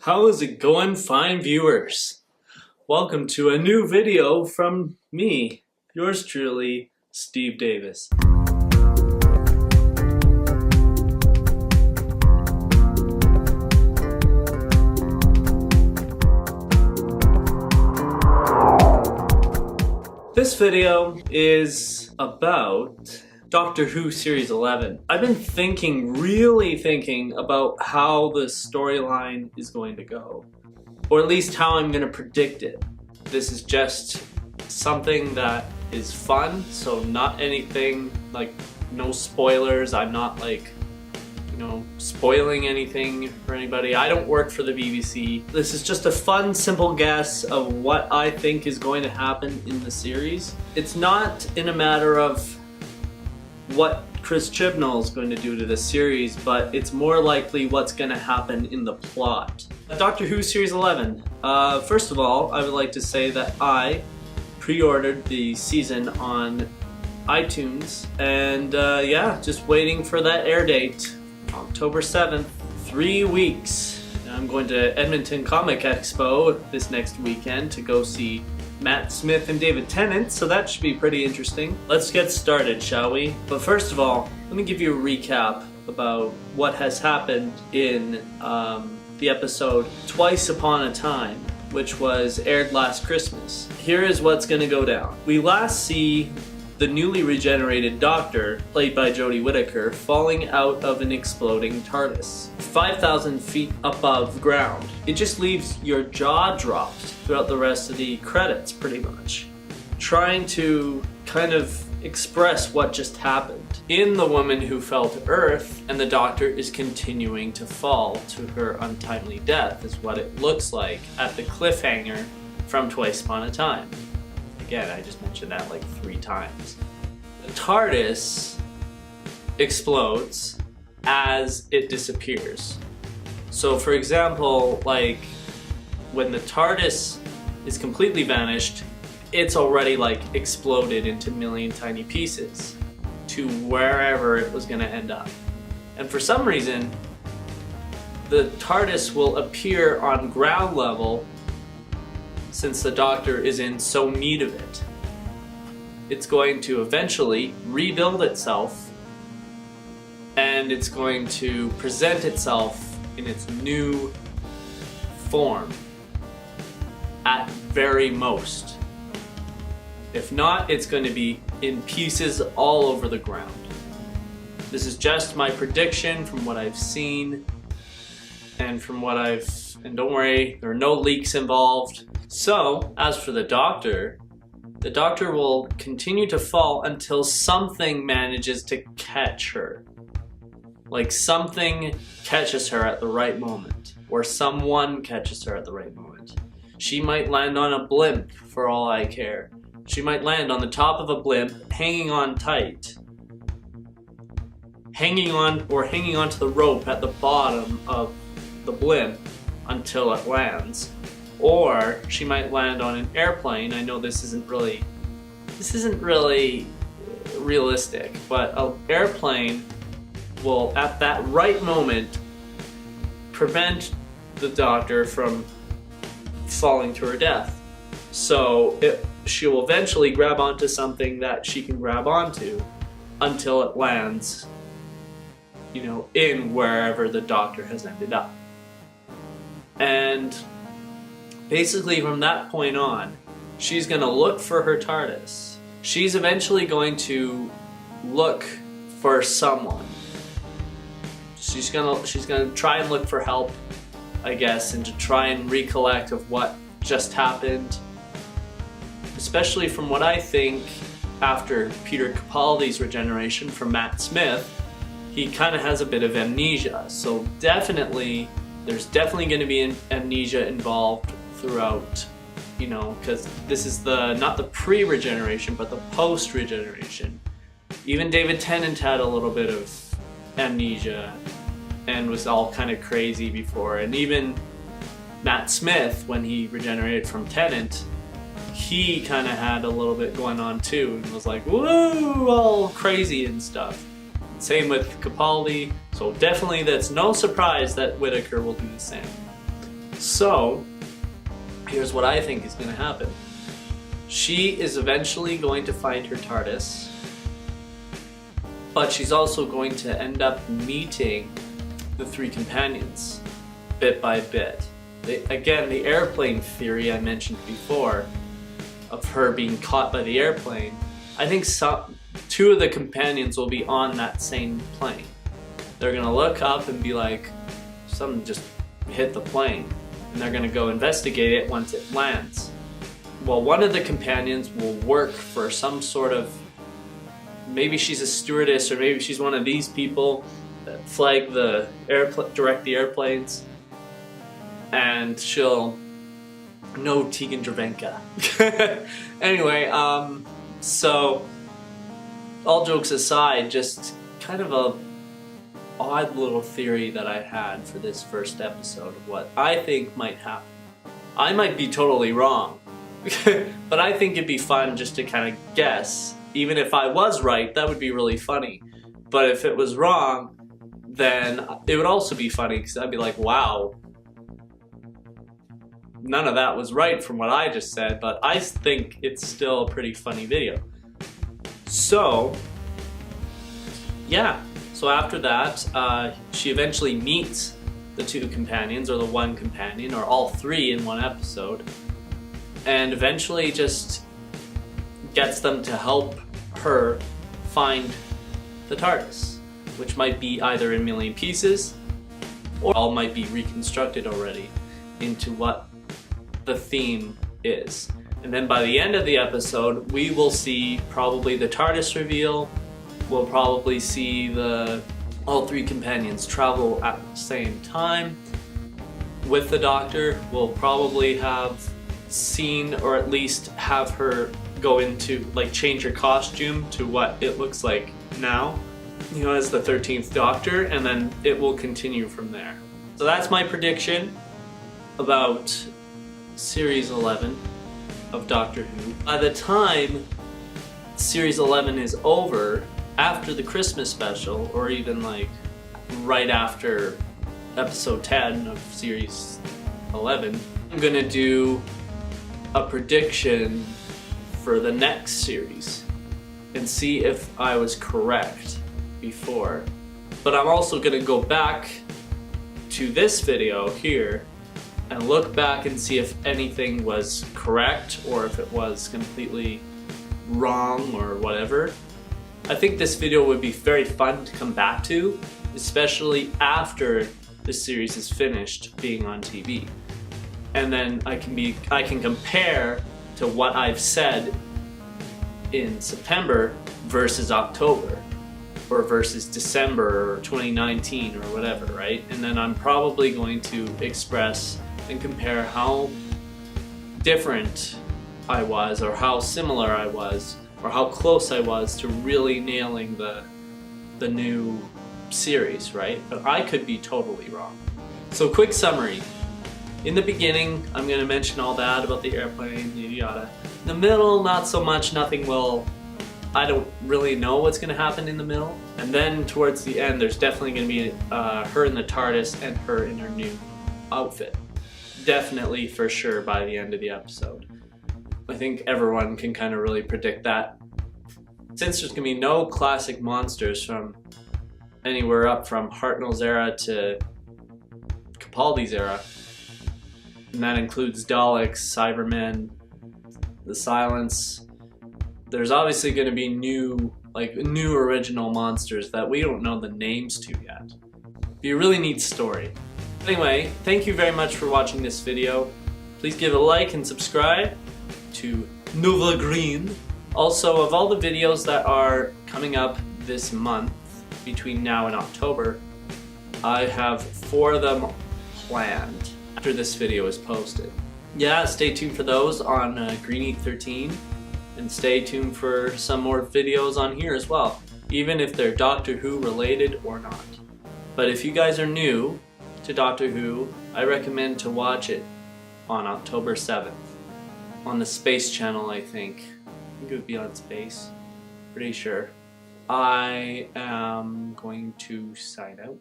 How is it going, fine viewers? Welcome to a new video from me, yours truly, Steve Davis. This video is about Doctor Who Series 11. I've been really thinking about how the storyline is going to go, or at least how I'm going to predict it. This is just something that is fun, so not anything, like, no spoilers. I'm not, like, spoiling anything for anybody. I don't work for the BBC. This is just a fun, simple guess of what I think is going to happen in the series. It's not in a matter of what Chris Chibnall is going to do to the series, but it's more likely what's going to happen in the plot. Doctor Who Series 11. First of all, I would like to say that I pre-ordered the season on iTunes, and yeah, just waiting for that air date. October 7th, 3 weeks. I'm going to Edmonton Comic Expo this next weekend to go see Matt Smith and David Tennant, so that should be pretty interesting. Let's get started, shall we? But first of all, let me give you a recap about what has happened in the episode Twice Upon a Time, which was aired last Christmas. Here is what's going to go down. We last see the newly regenerated Doctor, played by Jodie Whittaker, falling out of an exploding TARDIS, 5,000 feet above ground. It just leaves your jaw dropped throughout the rest of the credits, pretty much, trying to kind of express what just happened. In The Woman Who Fell to Earth, and the Doctor is continuing to fall to her untimely death, is what it looks like at the cliffhanger from Twice Upon a Time. Again, I just mentioned that like 3 times. The TARDIS explodes as it disappears. So for example, like when the TARDIS is completely vanished, it's already like exploded into a million tiny pieces to wherever it was going to end up. And for some reason, the TARDIS will appear on ground level since the Doctor is in so need of it. It's going to eventually rebuild itself, and it's going to present itself in its new form at very most. If not, it's going to be in pieces all over the ground. This is just my prediction from what I've seen and from what and don't worry, there are no leaks involved. So, as for the Doctor will continue to fall until something manages to catch her. Like something catches her at the right moment, or someone catches her at the right moment. She might land on a blimp, for all I care. She might land on the top of a blimp, hanging on tight. Hanging onto the rope at the bottom of the blimp until it lands. Or she might land on an airplane. I know this isn't really realistic, but an airplane will, at that right moment, prevent the Doctor from falling to her death. So she will eventually grab onto something that she can grab onto until it lands, in wherever the Doctor has ended up. And basically from that point on, she's going to look for her TARDIS. She's eventually going to look for someone. She's gonna try and look for help, I guess, and to try and recollect of what just happened. Especially from what I think, after Peter Capaldi's regeneration from Matt Smith, he kind of has a bit of amnesia. So there's definitely going to be amnesia involved throughout, because this is not the pre-regeneration, but the post-regeneration. Even David Tennant had a little bit of amnesia and was all kind of crazy before. And even Matt Smith, when he regenerated from Tennant, he kind of had a little bit going on too, and was like, woo, all crazy and stuff. Same with Capaldi, so definitely that's no surprise that Whittaker will do the same. So, here's what I think is going to happen. She is eventually going to find her TARDIS, but she's also going to end up meeting the three companions bit by bit. Again, the airplane theory I mentioned before of her being caught by the airplane, I think two of the companions will be on that same plane. They're going to look up and be like, something just hit the plane, and they're going to go investigate it once it lands. Well, one of the companions will work for some sort of, maybe she's a stewardess, or maybe she's one of these people that flag the direct the airplanes, and she'll know Tegan Dravenka. Anyway, so all jokes aside, just kind of a odd little theory that I had for this first episode of what I think might happen. I might be totally wrong, but I think it'd be fun just to kind of guess. Even if I was right, that would be really funny. But if it was wrong, then it would also be funny, because I'd be like, wow, none of that was right from what I just said, but I think it's still a pretty funny video. So, yeah. So after that, she eventually meets the two companions, or the one companion, or all three in one episode, and eventually just gets them to help her find the TARDIS, which might be either in a million pieces, or all might be reconstructed already into what the theme is. And then by the end of the episode, we will see probably the TARDIS reveal. We'll probably see all three companions travel at the same time with the Doctor. We'll probably have seen, or at least have her go into, like, change her costume to what it looks like now, you know, as the 13th Doctor, and then it will continue from there. So that's my prediction about Series 11 of Doctor Who. By the time Series 11 is over, after the Christmas special, or even like right after episode 10 of Series 11, I'm gonna do a prediction for the next series and see if I was correct before. But I'm also gonna go back to this video here and look back and see if anything was correct or if it was completely wrong or whatever. I think this video would be very fun to come back to, especially after the series is finished being on TV. And then I can compare to what I've said in September versus October, or versus December or 2019 or whatever, right? And then I'm probably going to express and compare how different I was, or how similar I was, or how close I was to really nailing the new series, right? But I could be totally wrong. So quick summary. In the beginning, I'm going to mention all that about the airplane, yada yada. In the middle, not so much, I don't really know what's going to happen in the middle. And then towards the end, there's definitely going to be her in the TARDIS and her in her new outfit. Definitely, for sure, by the end of the episode. I think everyone can kind of really predict that. Since there's going to be no classic monsters from anywhere up from Hartnell's era to Capaldi's era, and that includes Daleks, Cybermen, the Silence, there's obviously going to be new original monsters that we don't know the names to yet. But you really need story. Anyway, thank you very much for watching this video. Please give a like and subscribe to Nova Green. Also, of all the videos that are coming up this month, between now and October, I have 4 of them planned after this video is posted. Yeah, stay tuned for those on Greenie13, and stay tuned for some more videos on here as well, even if they're Doctor Who related or not. But if you guys are new to Doctor Who, I recommend to watch it on October 7th on the Space Channel, I think. It would be on Space, pretty sure. I am going to sign out.